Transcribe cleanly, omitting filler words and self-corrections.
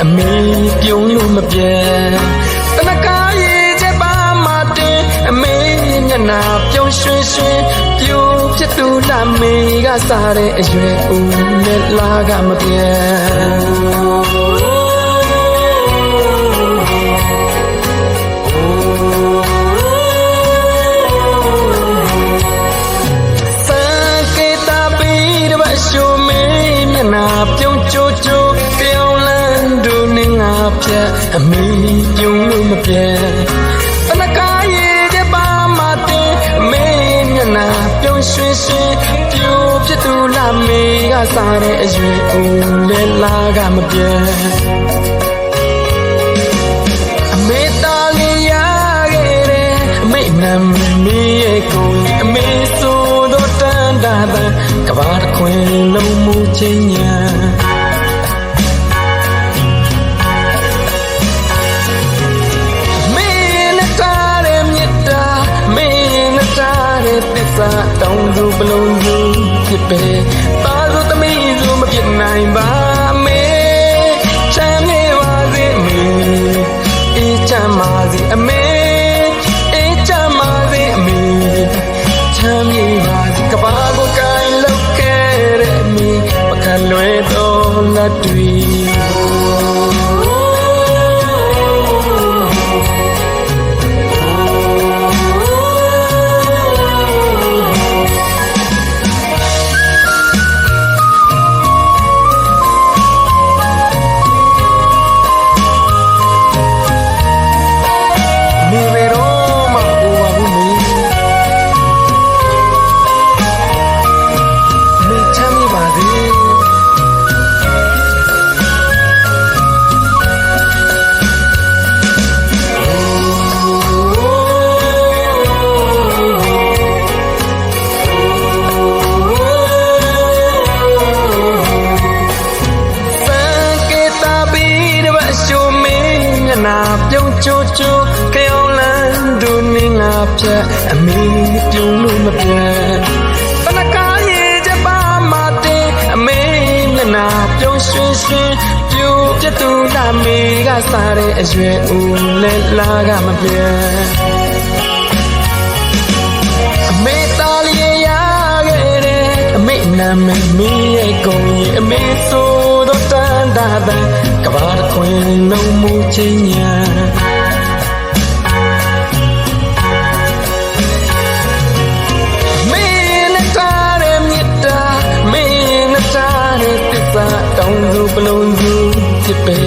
အမေပြုံးလို့မပြေတနကားရဲ့ချက်ပါမတင်အမေမျက်နှာပြုံးရွှင်ရွှင်ပြိုဖြစ်သူလာမေကစားတဲ့အရွယ်ဦးနဲ့လာကမပြေပြုံးချိုးချိုးပြောင်းလန်းဒူနေငါပြအမေပြုံးလို့မပြေတနကားရဲ့တဲ့ပါမတင်အမေမျက်နှာပြုံးရွှင်ရွှင်ပြိုဖြစ်သူလာမေကစားတဲ့အရွယ်ဦးလဲလာကမပြေအမေသားလေးရခဲ့တဲ့အမေနာမည်ရဲ့ကိုအမေဆိုတော့တန်တာကဘာတစ်ခွင်လုံးမူချင်းညာတောင်းသူပလုံးသူဖြစ်ပဲသားသူသမီးသူမဖြစ်နိုင်ပါမေချမ်းမြေပါစေမေအေးချမ်းပါစေအမေအေးချမ်းပါစေအမေချမ်းမြေပါစေကဘာကိုကိုင်လောက်ခဲ့တဲ့မေမခံလွယ်တော့လက်တွေပြုံးချိုးချိုးကြောင်လန်းဒူနေငါပြအမေပြုံးလို့မပြေတနကားရဲ့ချက်ပါမတင်အမေမျက်နှာပြုံးရွှင်ရွှင်ပြိုပြတူလာမေကစားတဲ့အရွယ်ဦးလဲလာကမပြေအမေသားလေးရခဲ့တဲ့အမေနာမည်ရဲ့ကိုကြီးအမေဆိုတော့တန်တာကဘာတစ်ခွင်လုံးမူချင်းညာတောင်းသူပလုံးသူဖြစ်ပဲ